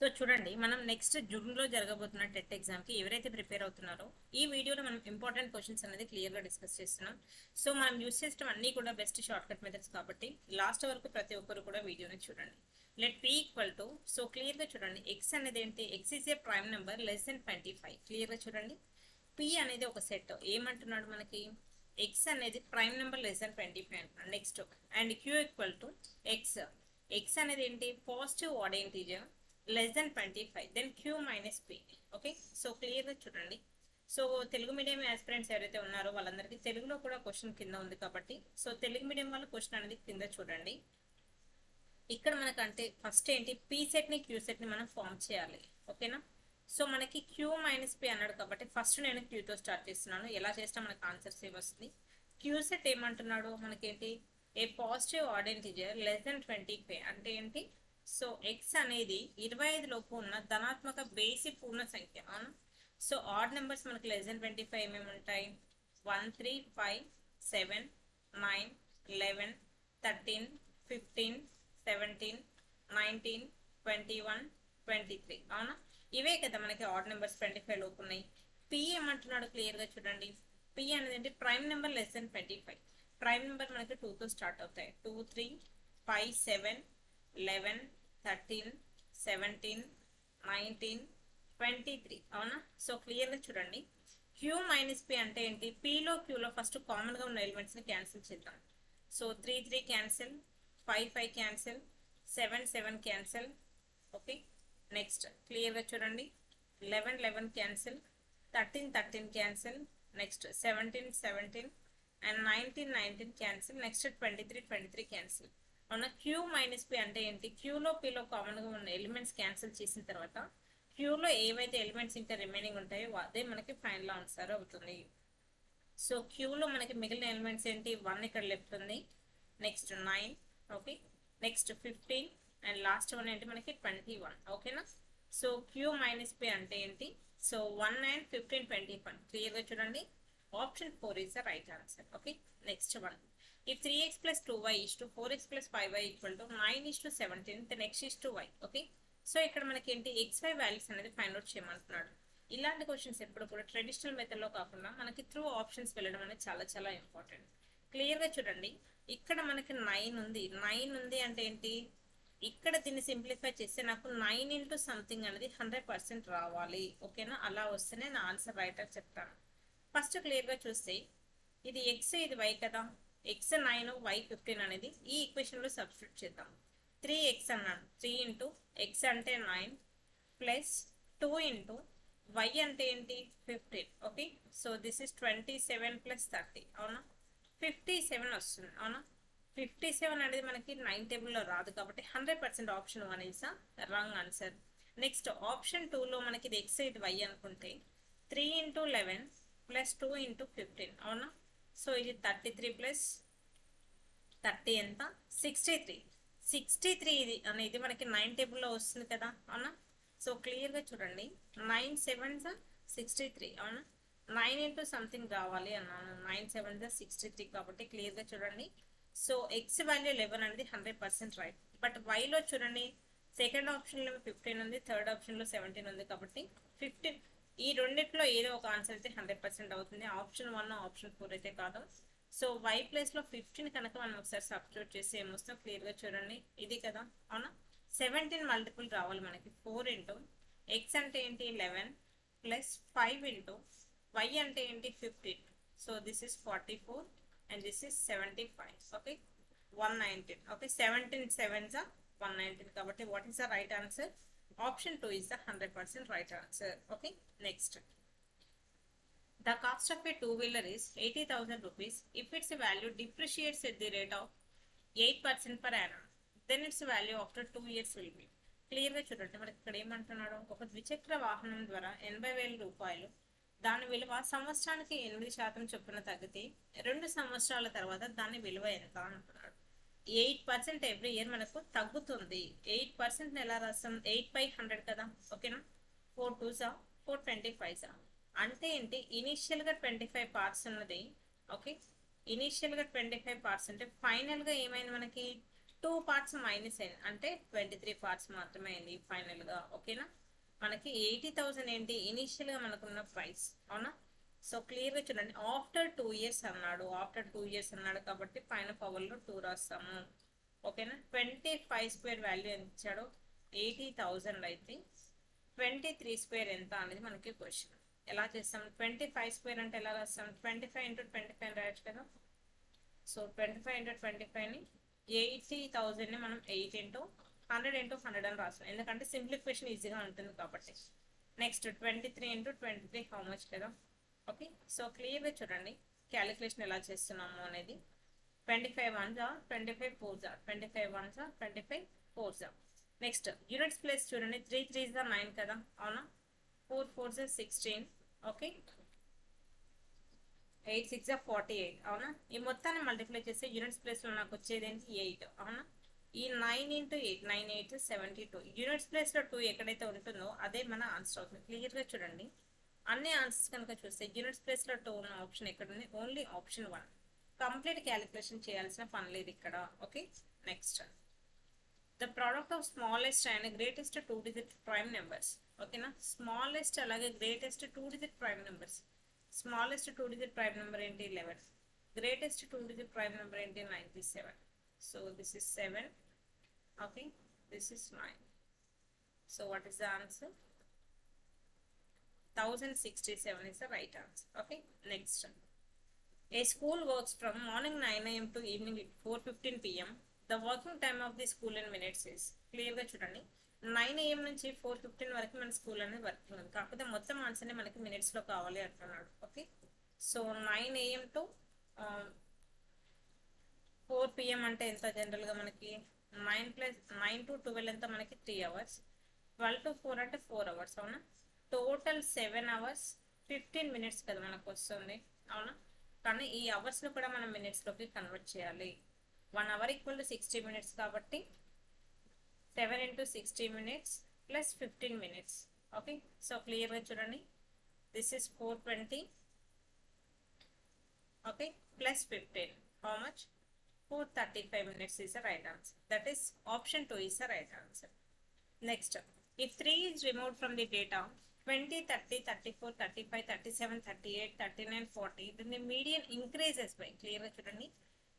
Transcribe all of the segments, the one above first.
So చూడండి, మనం next జూన్లో జరగబోతున్న టెట్ ఎగ్జామ్కి ఎవరైతే ప్రిపేర్ అవుతున్నారో ఈ వీడియోలో మనం ఇంపార్టెంట్ క్వశ్చన్స్ అనేది క్లియర్గా డిస్కస్ చేస్తున్నాం. సో మనం యూస్ చేసిన అన్నీ కూడా బెస్ట్ షార్ట్ కట్ మెథడ్స్ కాబట్టి లాస్ట్ వరకు ప్రతి ఒక్కరు కూడా వీడియోని చూడండి. Let P equal to, so క్లియర్గా చూడండి, ఎక్స్ అనేది ఏంటి, X is a prime number less than 25. క్లియర్గా చూడండి, పి అనేది ఒక సెట్. ఏమంటున్నాడు మనకి, ఎక్స్ అనేది ప్రైమ్ నెంబర్ లెస్ దెన్ 25 అంటున్నాడు. Next and q equal to x, x అనేది ఏంటి, positive odd integer less than 25, then q minus p. Okay, so క్లియర్గా చూడండి. సో తెలుగు మీడియం ఆస్పిరెంట్స్ ఎవరైతే ఉన్నారో వాళ్ళందరికీ తెలుగులో కూడా క్వశ్చన్ కింద ఉంది కాబట్టి, సో తెలుగు మీడియం వాళ్ళ క్వశ్చన్ అనేది కింద చూడండి. ఇక్కడ మనకంటే ఫస్ట్ ఏంటి, పీ సెట్ని క్యూ సెట్ని మనం ఫామ్ చేయాలి. ఓకేనా, సో మనకి క్యూ మైనస్ పి అన్నాడు కాబట్టి ఫస్ట్ నేను క్యూతో స్టార్ట్ చేస్తున్నాను. ఎలా చేసినా మనకు ఆన్సర్స్ వస్తుంది. క్యూ సెట్ ఏమంటున్నాడు మనకేంటి, a positive odd integer less than 25 అంటే ఏంటి, సో ఎక్స్ అనేది 25 లోపు ఉన్న ధనాత్మక బేసి పూర్ణ సంఖ్య. అవునా, సో ఆడ్ నెంబర్స్ మనకి లెస్ దెన్ 25 ఏమేమి ఉంటాయి, 1 3 5 7 9 11 13 15 17 19 21 23. అవునా, ఇవే కదా మనకి ఆడ్ నెంబర్స్ 25 లోపు ఉన్నాయి. పి ఏమంటున్నాడు క్లియర్గా చూడండి, పి అనేది ఏంటి, prime number less than 25. Prime number మనకి 2తో స్టార్ట్ అవుతాయి. 2 3 5 7 11 13 17 19 23. అవునా, సో క్లియర్గా చూడండి, క్యూ మైనస్ పి అంటే ఏంటి, పిలో క్యూలో ఫస్ట్ కామన్గా ఉన్న ఎలిమెంట్స్ని క్యాన్సిల్ చేద్దాం. So 3 3 cancel, 5 5 cancel, 7 7 cancel. Okay, next క్లియర్గా చూడండి, 11 11 cancel, 13 13 cancel, next 17 17 and 19 19 cancel, next 23 23 cancel. అవునా, క్యూ మైనస్ పి అంటే ఏంటి, క్యూలో పిలో కామన్గా ఉన్న ఎలిమెంట్స్ క్యాన్సిల్ చేసిన తర్వాత క్యూలో ఏవైతే ఎలిమెంట్స్ ఇంకా రిమైనింగ్ ఉంటాయో అదే మనకి ఫైనల్ ఆన్సర్ అవుతుంది. సో క్యూలో మనకి మిగిలిన ఎలిమెంట్స్ ఏంటి, 1 ఇక్కడ లెఫ్ట్ ఉంది, next 9, okay, next 15 and last one ఏంటి మనకి 21. ఓకేనా, సో క్యూ మైనస్ పి అంటే ఏంటి, సో 1 9 15 21. క్లియర్గా చూడండి, option 4 is the right answer. Okay, next one, if 3x plus 2y is to 4x plus 5y equal to 9 is to 17, then x is to y. Okay, so ఇక్కడ మనకి ఏంటి, xy values అనేది find out చేయమంటున్నాడు. ఇలాంటి questions ఎప్పుడు కూడా traditional మెథడ్లో కాకుండా మనకి త్రూ ఆప్షన్స్ వెళ్ళడం అనేది చాలా చాలా ఇంపార్టెంట్. క్లియర్గా చూడండి, ఇక్కడ మనకి 9 ఉంది, 9 ఉంది అంటే ఏంటి, ఇక్కడ దీన్ని సింప్లిఫై చేస్తే నాకు 9 ఇంటూ సంథింగ్ అనేది 100% రావాలి. ఓకేనా, అలా వస్తేనే నా ఆన్సర్ రైట్ అని చెప్తాను. ఫస్ట్ క్లియర్గా చూస్తే ఇది ఎక్స్ ఇది వై కదా, ఎక్స్ 9 వై 15 అనేది ఈ ఈక్వేషన్లో సబ్స్టిట్యూట్ చేద్దాం. 3x అన్నాను, 3 ఇంటూ ఎక్స్ అంటే 9 ప్లస్ 2 ఇంటూ వై అంటే ఏంటి 15. Okay, so this is 27 plus 30. అవునా, 57 వస్తుంది. అవునా, 57 అనేది మనకి 9 టేబుల్లో రాదు కాబట్టి 100% option 1 is wrong answer. Next option 2లో మనకి ఇది ఎక్స్ ఇది వై అనుకుంటే 3 ఇంటూ 11 ప్లస్ 2 ఇంటూ 15. అవునా, సో ఇది 33 ప్లస్ 30 ఎంత, 63. 63 ఇది అనేది మనకి 9 టేబుల్లో వస్తుంది కదా. అవునా, సో క్లియర్గా చూడండి, 9 7s 63. అవునా, 9 ఇంటూ సంథింగ్ రావాలి అన్నాను, 9 7s 63 కాబట్టి క్లియర్గా చూడండి, సో ఎక్స్ వాల్యూ 11 అనేది 100% రైట్. బట్ వైలో చూడండి, సెకండ్ ఆప్షన్లో 15 ఉంది, థర్డ్ ఆప్షన్లో 17 ఉంది కాబట్టి 15, ఈ రెండిట్లో ఏదో ఒక ఆన్సర్ అయితే 100% అవుతుంది. ఆప్షన్ 1 ఆప్షన్ 4 అయితే కాదు. సో వై ప్లేస్లో 15 కనుక మనం ఒకసారి సబ్స్టిట్యూట్ చేసి ఏమొస్తాం క్లియర్గా చూడండి, ఇది కదా. అవునా, 17 మల్టిపుల్ రావాలి మనకి, 4 ఇంటూ ఎక్స్ అంటే ఏంటి 11 ప్లస్ 5 ఇంటూ వై అంటే ఏంటి 15. So this is 44 and this is 75. Okay, 119. Okay, 17 7s 119 కాబట్టి what is the right answer, option 2 is the 100% right answer. Okay, next. The cost of a two-wheeler is 80,000 rupees if its value depreciates at the rate of 8% per annum. Then its value after 2 years will be. క్లియర్గా చూడండి, మనకి ఇక్కడ ఏమంటున్నాడు, ఒక ద్విచక్ర వాహనం ద్వారా 80,000 రూపాయలు, దాని విలువ సంవత్సరానికి 8% చొప్పున తగ్గితే 2 సంవత్సరాల తర్వాత దాని విలువ ఎంత అంటున్నాడు. 8% ఎవ్రీ ఇయర్ మనకు తగ్గుతుంది. 8% ఎలా రాస్తాం, 8/100 కదా. ఓకేనా, 4 2s 4 25s అంటే ఏంటి, ఇనీషియల్గా 25 పార్ట్స్ ఉన్నది. ఓకే, ఇనీషియల్గా 25 పార్ట్స్ అంటే ఫైనల్గా ఏమైంది మనకి 2 పార్ట్స్ మైనస్ అయింది అంటే 23 పార్ట్స్ మాత్రమే అయింది ఫైనల్గా. ఓకేనా, మనకి 80,000 ఏంటి ఇనీషియల్గా మనకున్న ప్రైస్, అవునా. సో క్లియర్గా చూడండి, ఆఫ్టర్ 2 ఇయర్స్ అన్నాడు, ఆఫ్టర్ 2 ఇయర్స్ అన్నాడు కాబట్టి పైన పవర్లో 2 రాస్తాము. ఓకేనా, 25 స్క్వేర్ వాల్యూ ఎంత ఇచ్చాడో 80,000 అయితే 23 స్క్వేర్ ఎంత అనేది మనకి క్వశ్చన్. ఎలా చేస్తాం, 25 స్క్వేర్ అంటే ఎలా రాస్తాం, 25 ఇంటూ 25 రాయొచ్చు కదా. సో 25 ఇంటూ 25ని 80,000ని మనం 8 ఇంటూ 100 ఇంటూ 100 అని రాస్తాం, ఎందుకంటే సింప్లిఫికేషన్ ఈజీగా ఉంటుంది కాబట్టి. నెక్స్ట్ 23 ఇంటూ 23 హౌ మచ్ కదా. ఓకే, సో క్లియర్గా చూడండి క్యాలిక్యులేషన్ ఎలా చేస్తున్నాము అనేది. 25 1 జా 25 4 జా 25 1 జా 25 4 జా. నెక్స్ట్ యూనిట్స్ ప్లేస్ చూడండి, 3 3 జా 9 కదా, అవునా. 4 4 జా 16. ఓకే, 8 6 జా 48, అవునా. ఈ మొత్తాన్ని మల్టిప్లై చేస్తే యూనిట్స్ ప్లేస్లో నాకు వచ్చేది ఏంటి 8, అవునా. ఈ 9 ఇంటూ 8 9 8 72. యూనిట్స్ ప్లేస్లో 2 ఎక్కడైతే ఉంటుందో అదే మన ఆన్సర్ అవుతుంది. క్లియర్గా చూడండి, అన్ని ఆన్సర్స్ కనుక చూస్తే యూనిట్స్ ప్లేస్లో 2 ఉన్న ఆప్షన్ ఎక్కడ ఉంది, ఓన్లీ ఆప్షన్ 1. కంప్లీట్ క్యాలిక్యులేషన్ చేయాల్సిన పని లేదు ఇక్కడ. Okay, next the product of smallest and greatest 2 digit prime numbers. ఓకేనా, స్మాలెస్ట్ అలాగే greatest 2 digit prime numbers. Smallest 2 digit prime number ఏంటి 11, గ్రేటెస్ట్ 2 డిజిట్ ప్రైమ్ నెంబర్ ఏంటి 97. So this is 7. Okay, this is 9. So what is the answer, 1067 is the right answer. Okay, next. A school works from morning 9 a.m. to evening 4:15 p.m. The working time of the school in minutes is. క్లియర్గా చూడండి, 9 AM నుంచి 4:15 వరకు మన school అనేది working ఉంది, కాకపోతే మొత్తం ఆన్సర్ని మనకి మినిట్స్లో కావాలి అంటున్నాడు. Okay, so 9 AM to 4 PM అంటే ఎంత జనరల్గా మనకి 9 to 12 ఎంత మనకి 3 hours, 12 to 4 అంటే 4 hours, అవునా. టోటల్ 7 hours 15 minutes కదా మనకు వస్తుంది, అవునా. కానీ ఈ అవర్స్ను కూడా మనం మినిట్స్లోకి కన్వర్ట్ చేయాలి. 1 hour ఈక్వల్ టు 60 minutes కాబట్టి 7 into 60 minutes plus 15 minutes. Okay, so క్లియర్గా చూడండి, this is 420. Okay, plus 15 how much, 435 minutes is the right answer. That is option 2 is the right answer. Next, if 3 is removed from the data 20, 30, 34, 35, 37, 38, 39, 40, then the median increases by. క్లియర్గా చూడండి,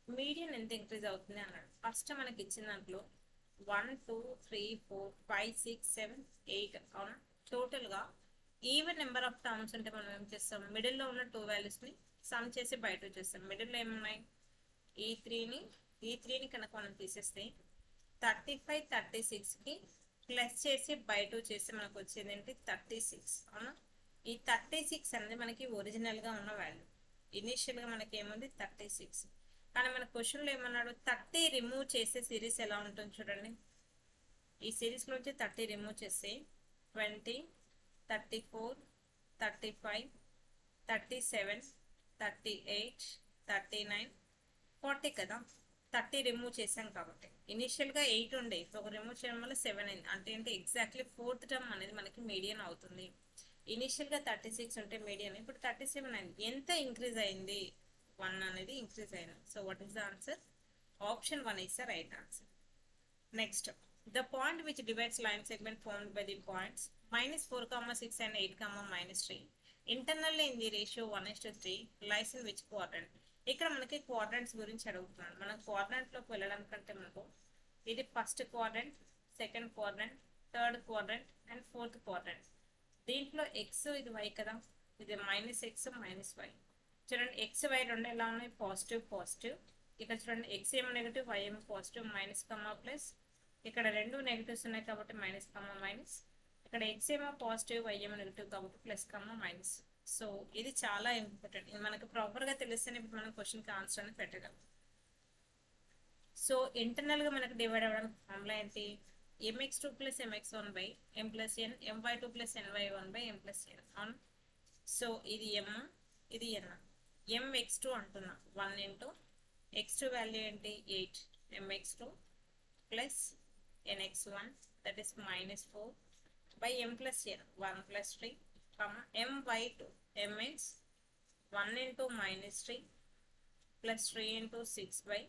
median ఎంత increase అవుతుంది అన్నాడు. First మనకి ఇచ్చిన దాంట్లో 1 2 3 4 5 6 7 8, అవునా. టోటల్గా ఈవెన్ నెంబర్ ఆఫ్ టర్మ్స్ ఉంటే మనం ఏం చేస్తాం, మిడిల్లో ఉన్న 2 వాల్యూస్ని సమ్ చేసి బయట చేస్తాం. మిడిల్లో ఏమున్నాయి, ఈ త్రీని కనుక మనం తీసేస్తే 35 36కి ప్లస్ చేసి బై 2 చేస్తే మనకు వచ్చేది ఏంటి 36, అవునా. ఈ 36 అనేది మనకి ఒరిజినల్గా ఉన్న వాల్యూ. ఇనీషియల్గా మనకి ఏముంది 36, కానీ మన క్వశ్చన్లో ఏమన్నాడు 30 రిమూవ్ చేసే సిరీస్ ఎలా ఉంటుంది చూడండి. ఈ సిరీస్లో నుంచి 30 రిమూవ్ చేస్తే 20 34 35 37 38 39 40 కదా. 30 రిమూవ్ చేసాం కాబట్టి ఇనిషియల్గా 8 ఉండే, ఇప్పుడు ఒక రిమూవ్ చేయడం వల్ల 7 అయింది. అంటే ఏంటి ఎగ్జాక్ట్లీ 4th టర్మ్ అనేది మనకి మీడియన్ అవుతుంది. ఇనిషియల్గా 36 ఉంటే మీడియన్ ఇప్పుడు 37 అయింది. ఎంత ఇంక్రీజ్ అయింది, 1 అనేది ఇంక్రీజ్ అయింది. So what is the answer, option 1 is the right answer. Next, the point which divides line segment formed by the points -4, 6 and 8, -3 internally in the ratio 1:3 lies in which quadrant. ఇక్కడ మనకి quadrants గురించి అడుగుతున్నాడు. మన క్వాడ్రంట్లోకి వెళ్ళడానికంటే మనకు ఇది first quadrant, second quadrant, third quadrant and fourth quadrant. దీంట్లో X ఇది why కదా, ఇది -x -y. చూడండి ఎక్స్ వై రెండు ఎలా ఉన్నాయి, పాజిటివ్ పాజిటివ్. ఇక్కడ చూడండి ఎక్స్ ఏమో నెగిటివ్, వై ఏమో పాజిటివ్, మైనస్ కమా ప్లస్. ఇక్కడ రెండు నెగిటివ్స్ ఉన్నాయి కాబట్టి మైనస్ కమా మైనస్. ఇక్కడ ఎక్స్ ఏమో పాజిటివ్, వై ఏమో నెగిటివ్ కాబట్టి ప్లస్ కమా మైనస్. సో ఇది చాలా ఇంపార్టెంట్, ఇది మనకు ప్రాపర్గా తెలిస్తేనే ఇప్పుడు మనం క్వశ్చన్కి ఆన్సర్ అని పెట్టగలం. సో ఇంటర్నల్గా మనకు డివైడ్ అవ్వడానికి ఫార్ములా ఏంటి, mx2 + mx1 / m + n, my2 + ny1 / m + n. అవును, సో ఇది m ఇది n. mx2 అంటున్నా 1 ఇంటూ x2 వాల్యూ ఏంటి 8, mx2 + nx1 that is -4 / m + n 1 + 3, my2 m means 1 into -3 + 3 into 6 /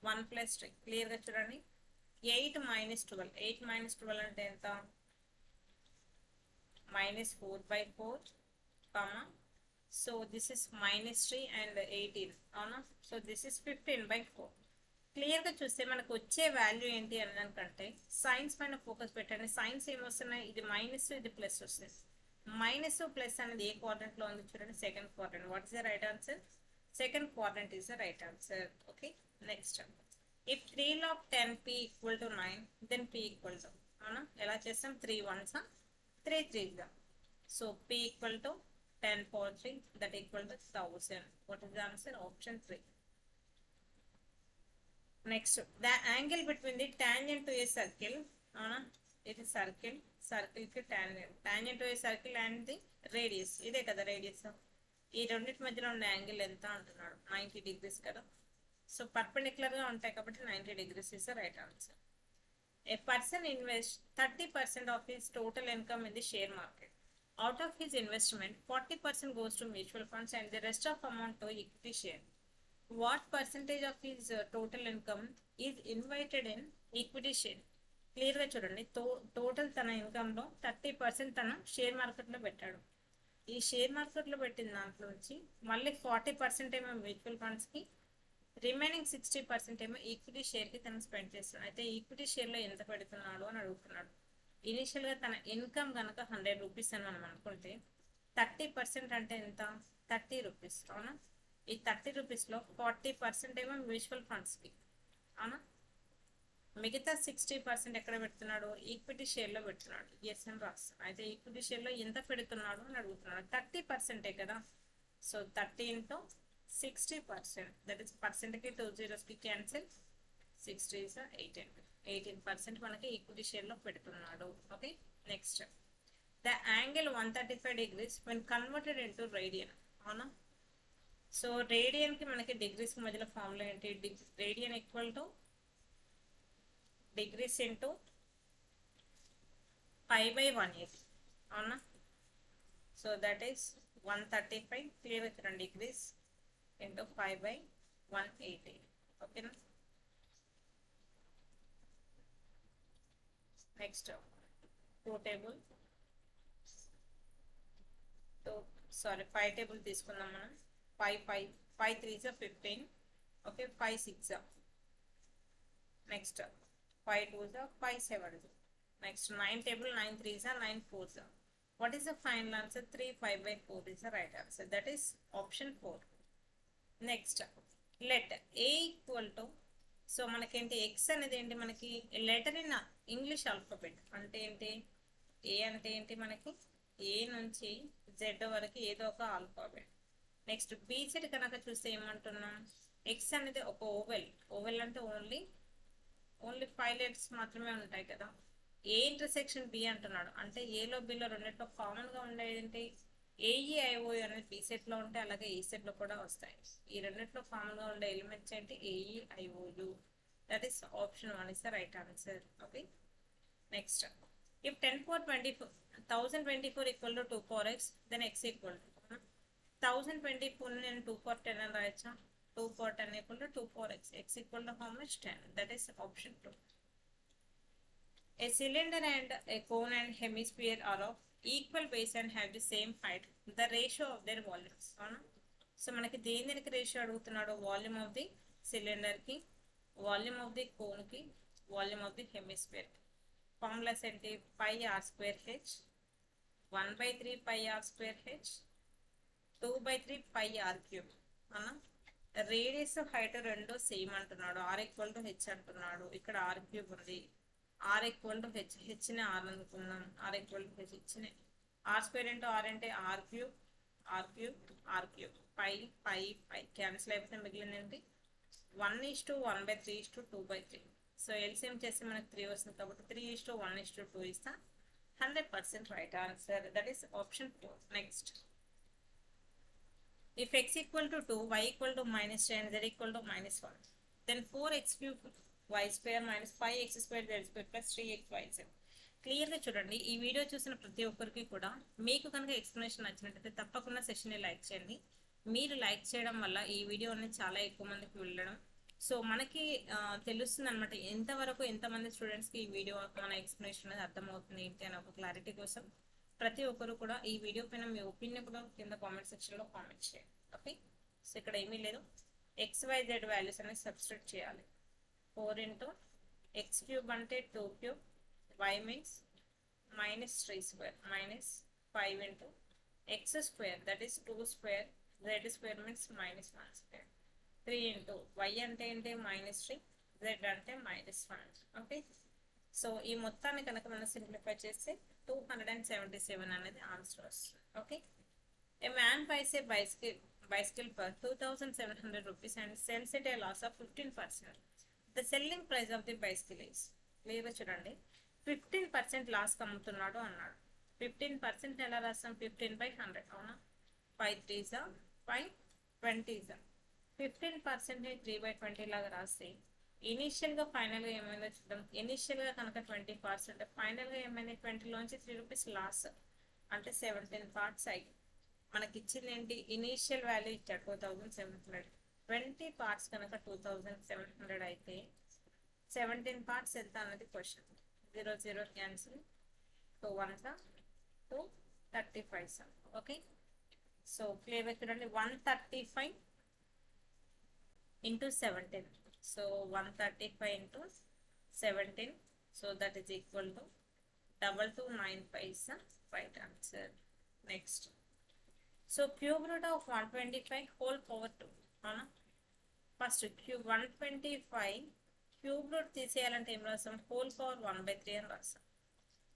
1 plus 3 క్లియర్గా చూడండి. 8 మైనస్ 12, 8 మైనస్ 12 అంటే ఎంత? -4/4, comma. So this is -3 and 18, అవునా? So this is 15/4. క్లియర్గా చూస్తే మనకు వచ్చే వాల్యూ ఏంటి అని అనుకంటే సైన్స్ పైన ఫోకస్ పెట్టండి. సైన్స్ ఏమొస్తున్నాయి? ఇది మైనస్, ఇది ప్లస్ వస్తుంది. మైనస్ ప్లస్ అనేది ఏ క్వాడ్రంట్లో ఉంది చూడండి, second quadrant. What is the right answer? Second quadrant is the right answer. Okay, next. If 3 log 10p equal to 9, then p equal to, అవునా? ఎలా చేస్తాం? 3 1s, 3 3s. So p equal to 10 power 3, that equal to 1000. What is the answer? Option 3. Next, the angle between the tangent to a circle, it is circle ki tangent to a circle and the radius, ఇదే కదా radius. ఈ రెండింటి మధ్యలో ఉన్న angle ఎంత అంటున్నాడు? 90 degrees కదా. So perpendicular గా ఉంటాయి కాబట్టి 90 degrees is the right answer. A person invests 30% of his total income in the share market. Out of his investment, 40% goes to mutual funds and the rest of amount to equity share. What percentage of his total income is invested in equity share? క్లియర్గా చూడండి. Total తన ఇన్కమ్లో 30% తన share మార్కెట్లో పెట్టాడు. ఈ share మార్కెట్లో పెట్టిన దాంట్లో నుంచి మళ్ళీ 40% ఏమో మ్యూచువల్ ఫండ్స్కి, రిమైనింగ్ 60% ఏమో ఈక్విటీ షేర్కి తను స్పెండ్ చేస్తున్నాడు. అయితే ఈక్విటీ షేర్లో ఎంత పెడుతున్నాడు అని అడుగుతున్నాడు. ఇనిషియల్గా తన ఇన్కమ్ కనుక 100 రూపీస్ అని మనం అనుకుంటే 30% అంటే ఎంత? 30 రూపీస్, అవునా? ఈ 30 రూపీస్లో 40% ఏమో మ్యూచువల్ ఫండ్స్కి, అవునా? మిగతా 60% ఎక్కడ పెడుతున్నాడు? ఈక్విటీ షేర్లో పెడుతున్నాడు. ఎస్ అని రాస్తాను. అయితే ఈక్విటీ షేర్లో ఎంత పెడుతున్నాడు అని అడుగుతున్నాడు. 30% కదా. సో 30 into 60%, దట్ ఈస్ పర్సెంట్కి 2 zeros క్యాన్సిల్, 60 is 18% మనకి ఈక్విటీ షేర్లో పెడుతున్నాడు. Okay, next. The angle 135 degrees when converted into radian, అవునా? సో రేడియన్కి మనకి డిగ్రీస్కి మధ్యలో ఫార్ములా ఏంటి? Radian equal to degrees into π/180, అవునా? సో దట్ ఈస్ 135, క్లియర్ అవుతుంది, డిగ్రీస్ ఇంటూ π/180. ఓకేనా? నెక్స్ట్ 5 టేబుల్ తీసుకుందాం మనం. 5 3s 15, okay, 5 6, next 5 2s 5 7, next 9 table, 9 3s 9 4s. What is the final answer? 3 5/4 is the right answer. That is option 4. Next, let A equal to, so మనకేంటి X అనేది ఏంటి? మనకి letter in English alphabet అంటే ఏంటి? ఏ అంటే ఏంటి? మనకి ఏ నుంచి జెడ్ వరకు ఏదో ఒక ఆల్ఫాబెట్. నెక్స్ట్ బీజెడ్ కనుక చూస్తే ఏమంటున్నాం? ఎక్స్ అనేది ఒక ఓవెల్ అంటే ఓన్లీ 5 letters మాత్రమే ఉంటాయి కదా. ఏ ఇంటర్సెక్షన్ బి అంటున్నాడు అంటే ఏలో బిలో రెండిట్లో కామన్గా ఉండేది ఏంటి? ఏఈఐఓ అనేది బి సెట్లో ఉంటే అలాగే ఈ సెట్లో కూడా వస్తాయి. ఈ రెండిట్లో కామన్గా ఉండే ఎలిమెంట్స్ ఏంటి? AEIOU. That is option 1 is the right answer. Okay, next. If 10 power 24 1024 equal to 2 power x, then x equal to 1024 నేను 2 power 10 అని రాయచ్చా? 2 power 10 equal to 2 power x. x equal to how much? 10. That is option 2. A cylinder and a cone and hemisphere are of equal base and have the same height. The ratio of their volumes, అవునా? So మనకి దేనికి ratio అడుగుతున్నాడు? Volume of the సిలిండర్కి, volume of the కోన్కి, volume of the హెమిస్ఫియర్కి. Formulas ఏంటి? πr²h, 1/3 πr²h, 2/3 πr³, అవునా? Radius height రెండు సేమ్ అంటున్నాడు. r ఈక్వల్ టు హెచ్ అంటున్నాడు. ఇక్కడ r³ ఉంది. r ఈక్వల్ టు హెచ్, హెచ్ని r అనుకుందాం. r ఈక్వల్ టు హెచ్, హెచ్ని r² ఇంటూ r అంటే r³ π క్యాన్సిల్ అయిపోతే మిగిలింది ఏంటి? 1:1/3 2/3. సో ఎల్సిఎం చేస్తే మనకు 3 వస్తుంది కాబట్టి 3:1:2 ఇస్తా. 100% right answer. That is option 4. Next, if x equal to 2, y equal to -10, z equal to -1, then 4x³ y² minus 5x² z² plus 3xyz. క్లియర్గా చూడండి. ఈ వీడియో చూసిన ప్రతి ఒక్కరికి కూడా మీకు కనుక ఎక్స్ప్లెనేషన్ నచ్చినట్లయితే తప్పకుండా సెషన్ని లైక్ చేయండి. మీరు లైక్ చేయడం వల్ల ఈ వీడియో అనేది చాలా ఎక్కువ మందికి వెళ్ళడం సో మనకి తెలుస్తుంది అనమాట ఎంతవరకు ఎంతమంది స్టూడెంట్స్కి ఈ వీడియో మన ఎక్స్ప్లెనేషన్ అనేది అర్థమవుతుంది ఏంటి అని ఒక క్లారిటీ కోసం ప్రతి ఒక్కరు కూడా ఈ వీడియో పైన మీ ఒపీనియన్ కూడా కింద కామెంట్ సెక్షన్లో కామెంట్ చేయండి. ఓకే, సో ఇక్కడ ఏమీ లేదు, XYZ వాల్యూస్ అనేది సబ్స్టిట్యూట్ చేయాలి. 4 ఇంటూ ఎక్స్ క్యూబ్ అంటే 2 cube, y means -3 square minus 5 into x square that is 2 square, z square means -1 square, 3 into y అంటే ఏంటి -3, z అంటే -1. ఓకే, సో ఈ మొత్తాన్ని కనుక మనం సింప్లిఫై చేస్తే 277 అనేది ఆన్సర్ వస్తుంది. Okay, a man buys a bicycle for 2,700 rupees and sells at a loss of 15%. The selling price of the bicycle is, క్లియర్గా చూడండి, 15% లాస్ అమ్ముతున్నాడు అన్నాడు. 15% ఎలా రాస్తాం, 15/100 అవునా, 5 3s 5 20s 15% 3/20 లాగా రాస్తే ఇనీషియల్గా ఫైనల్గా ఏమైందో చూద్దాం. ఇనీషియల్గా కనుక 20%, ఫైనల్గా ఏమైంది 20లోంచి 3 రూపీస్ లాస్ అంటే 17 పార్ట్స్ అయ్యి మనకి ఇచ్చింది ఏంటి, ఇనీషియల్ వాల్యూ ఇచ్చాడు 2700, 20 పార్ట్స్ కనుక 2700 అయితే 17 పార్ట్స్ ఎంత అన్నది question. 0 0 cancel, 2 1s 2 35s. Okay, so క్లియర్గా చూడండి, 135 into 17, so 135 into 17, so that is equal to 2295 right answer. Next, so cube root of 125 whole power 2 అవునా, ఫస్ట్ క్యూబ్ 125 క్యూబ్ రూట్ తీసేయాలంటే ఏం రాస్తాం, హోల్ పవర్ 1/3 అని రాస్తాం.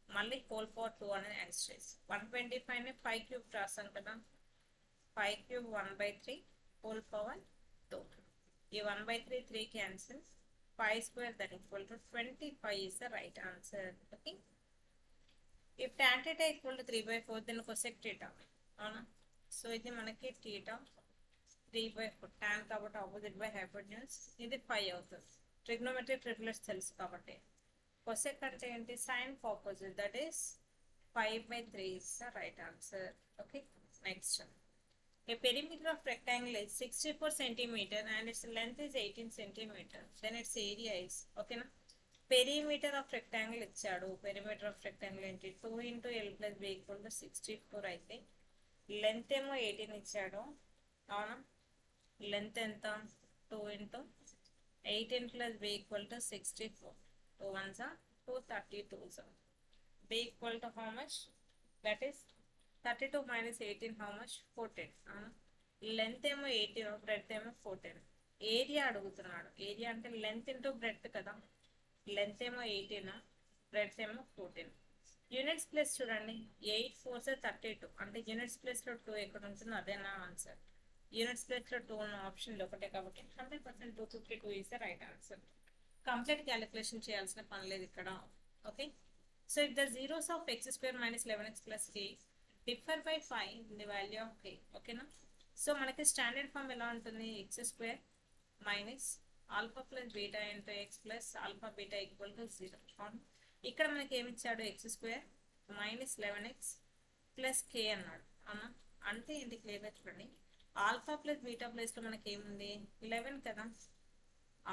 మళ్ళీ హోల్ పవర్ 2 అనేది add చేసి 125ని 5 క్యూబ్ రాస్తాం కదా, 5 క్యూబ్ 1/3 హోల్ పవర్ 2. ఈ 1/3 3 cancels, 5 square that equal to 25 is the right answer. Okay, if tan theta equal to 3/4 then cosec theta అవునా, సో ఇది మనకి theta 3/4 tan కాబట్టి opposite by hypotenuse, ఇది 5 అవుతుంది. ట్రిగ్నోమెట్రిక్ ట్రిప్లెట్స్ తెలుసు కాబట్టి cosec అంటే ఏంటి, sin opposite, that is 5/3 is the right answer. Okay, next one. A perimeter of rectangle is 64 centimeter and its length is 18 centimeter. Then its area is, okay na? Perimeter of rectangle ఇచ్చాడు. Perimeter of rectangle ఏంటి, 2 into L plus B equal to 64 అయితే length ఏమో 18 ఇచ్చాడు అవునా, length ఎంత 2 into 18 plus B equal to 64, 2 1s 2 32s, B equal to how much, that is 32 minus 18 how much, 14. Length ఏమో 18, breadth ఏమో 14. Area అడుగుతున్నాడు, area అంటే లెంత్ ఇంటూ బ్రెడ్త్ కదా, లెంత్ ఏమో 18, బ్రెడ్త్ ఏమో 14. యూనిట్స్ ప్లేస్ చూడండి, 8 4s 32 అంటే యూనిట్స్ ప్లేస్లో 2 ఎక్కడ ఉంటుందో అదేనా ఆన్సర్. యూనిట్స్ ప్లేస్లో 2 ఉన్న ఆప్షన్లో ఒకటే కాబట్టి 100% 252 is the right answer. Complete calculation చేయాల్సిన పని లేదు ఇక్కడ. Okay, so if the zeros of x square minus 11x plus k differ by 5 in the value of k. ఓకేనా, సో మనకి స్టాండర్డ్ ఫామ్ ఎలా ఉంటుంది, x square minus alpha plus beta into x plus alpha beta equal to 0. ఇక్కడ మనకి ఏమి ఇచ్చాడు, x square minus 11x plus k అన్నాడు అవునా, అంటే ఏంటి క్లియర్గా చూడండి, ఆల్ఫా ప్లస్ బీటా ప్లేస్లో మనకి ఏముంది 11 కదా,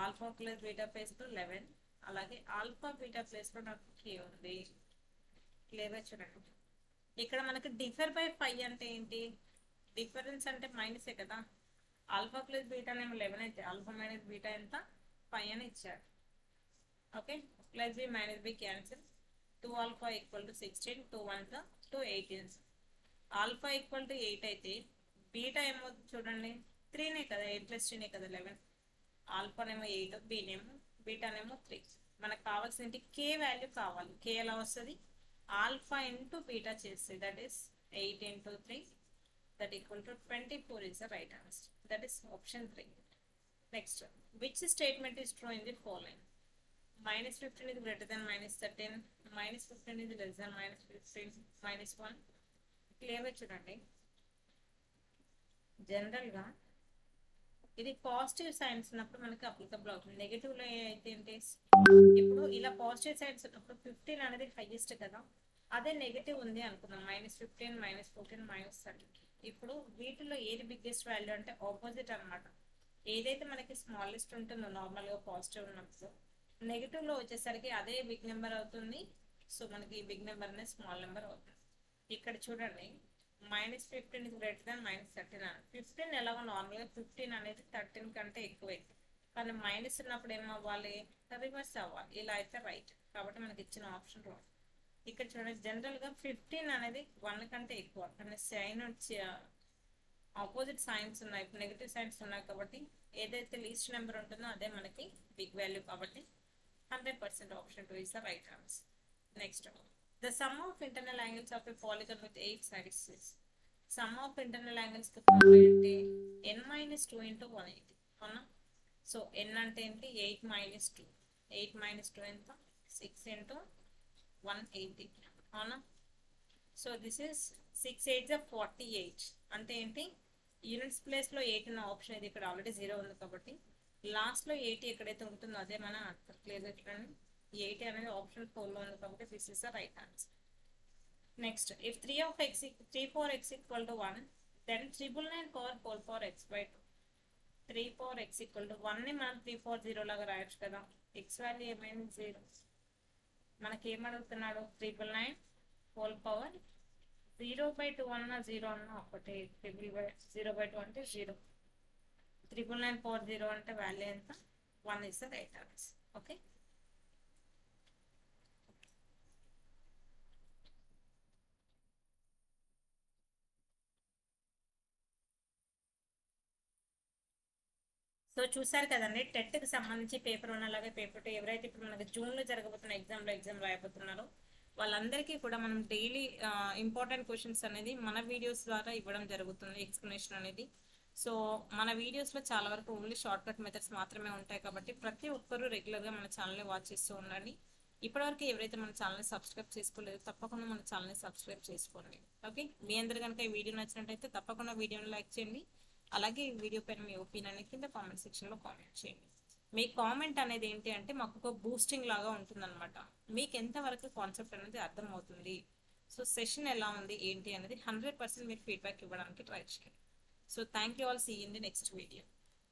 ఆల్ఫా ప్లస్ బీటా ప్లేస్లో 11, అలాగే ఆల్ఫా బీటా ప్లేస్లో నాకు k ఉంది. క్లియర్గా చూడండి, ఇక్కడ మనకి డిఫర్ బై 5 అంటే ఏంటి, డిఫరెన్స్ అంటే మైనసే కదా, ఆల్ఫా ప్లస్ బీటా ఏమో 11 అయితే ఆల్ఫా మైనస్ బీటా ఎంత 5 అని ఇచ్చాడు. ఓకే, plus b minus b cancel, 2 alpha equal to 16, 2 1s 2 18s. Alpha equal to 8 అయితే బీటా ఏమో చూడండి 3నే కదా, 8 + 3నే కదా 11, ఆల్ఫానేమో 8, బీనేమో బీటానేమో 3. మనకు కావాల్సింది కే వాల్యూ కావాలి. కే ఎలా వస్తుంది, ఆల్ఫా ఇంటూ బీటా చేస్తే that is 8 into 3 that equal to 24 is the right answer. That is option 3. Next one, which statement is true in the following, -15 is greater than -13, -15 is less than -15, -1. క్లియర్గా చూడండి, జనరల్గా ఇది positive science ఉన్నప్పుడు మనకి applicable అవుతుంది, నెగిటివ్లో అయితే ఏంటి, ఇప్పుడు ఇలా పాజిటివ్ సైన్స్ ఉన్నప్పుడు 15 అనేది హైయెస్ట్ కదా, అదే నెగిటివ్ ఉంది అనుకుందాం, -15 -14 -30. ఇప్పుడు వీటిలో ఏది బిగ్గెస్ట్ వాల్యూ అంటే ఆపోజిట్ అనమాట, ఏదైతే మనకి స్మాలెస్ట్ ఉంటుందో నార్మల్గా పాజిటివ్ ఉన్నప్పుడు, నెగిటివ్లో వచ్చేసరికి అదే బిగ్ నెంబర్ అవుతుంది. సో మనకి బిగ్ నెంబర్ అనేది స్మాల్ నెంబర్ అవుతుంది. ఇక్కడ చూడండి, -15 ఇస్ గ్రేటర్ దాన్ -13. 15 ఎలాగో నార్మల్గా 15 అనేది 13 కంటే ఎక్కువే, కానీ మైనస్ ఉన్నప్పుడు ఏమవ్వాలి, రివర్స్ అవ్వాలి. ఇలా అయితే రైట్, కాబట్టి మనకి ఇచ్చిన ఆప్షన్ రాంగ్. ఇక్కడ చూడండి, జనరల్గా 15 అనేది 1 కంటే ఎక్కువ, కానీ సైన్ వచ్చి ఆపోజిట్ సైన్స్ ఉన్నాయి, నెగిటివ్ సైన్స్ ఉన్నాయి, కాబట్టి ఏదైతే లీస్ట్ నెంబర్ ఉంటుందో అదే మనకి బిగ్ వాల్యూ, కాబట్టి 100% option 2 is the right answer. Next, the sum of internal angles of a polygon with 8 sides is. Sum of internal angles కి ఫార్ములా ఏంటి, n - 2 into 180 అవునా. సో n అంటే ఏంటి, 8 - 2, 8 - 2 ఎంత, 6 into 180 అవునా. సో దిస్ ఇస్ 6 8 48 అంటే ఏంటి, యూనిట్స్ ప్లేస్ లో 8 ఉన్న ఆప్షన్ ఇది, ఇక్కడ ఆల్రెడీ 0 ఉంది కాబట్టి లాస్ట్ లో 80 ఎక్కడైతే ఉంటుందో అదే మన ఆన్సర్. క్లియర్ చూడండి, 80 అనేది ఆప్షన్ 4 లో ఉంది కాబట్టి this is the right answer. Next, if 3 4x equal to 1, then 999 power whole power x by 2. 3 power x equal to 1 ని మనం 340 లాగా రాయొచ్చు కదా. x వాల్యూ ఏమైంది, 0. మనకి ఏమడుగుతున్నాడు, 999 హోల్ పవర్ 0/2 అన్న 0 అన్న ఒకటి, 0/2 అంటే 0, 999 పవర్ 0 అంటే వాల్యూ ఎంత, 1 is the right answer. Okay, so చూసారు కదండి, టెట్కి సంబంధించి పేపర్ 1 అలాగే పేపర్ 2 ఎవరైతే ఇప్పుడు మనకి జూన్లో జరగబోతున్న ఎగ్జామ్ రాయబోతున్నారో వాళ్ళందరికీ కూడా మనం డైలీ ఇంపార్టెంట్ క్వశ్చన్స్ అనేది మన వీడియోస్ ద్వారా ఇవ్వడం జరుగుతుంది, ఎక్స్ప్లెనేషన్ అనేది. సో మన వీడియోస్లో చాలా వరకు ఓన్లీ షార్ట్ కట్ మెథడ్స్ మాత్రమే ఉంటాయి, కాబట్టి ప్రతి ఒక్కరూ రెగ్యులర్గా మన ఛానల్ని వాచ్ చేస్తూ ఉండండి. ఇప్పటివరకు ఎవరైతే మన ఛానల్ని సబ్స్క్రైబ్ చేసుకోలేదో తప్పకుండా మన ఛానల్ని సబ్స్క్రైబ్ చేసుకోండి. ఓకే, మీ అందరు కనుక ఈ వీడియో నచ్చినట్టయితే తప్పకుండా వీడియోని లైక్ చేయండి. అలాగే ఈ వీడియో పైన మీ ఒపీనియన్ కింద కామెంట్ సెక్షన్లో కామెంట్ చేయండి. మీ కామెంట్ అనేది ఏంటి అంటే మాకు ఒక బూస్టింగ్ లాగా ఉంటుందన్నమాట. మీకు ఎంతవరకు కాన్సెప్ట్ అనేది అర్థమవుతుంది, సో సెషన్ ఎలా ఉంది ఏంటి అనేది 100% మీరు ఫీడ్బ్యాక్ ఇవ్వడానికి ట్రై చేయండి. So thank you all, see in the next video.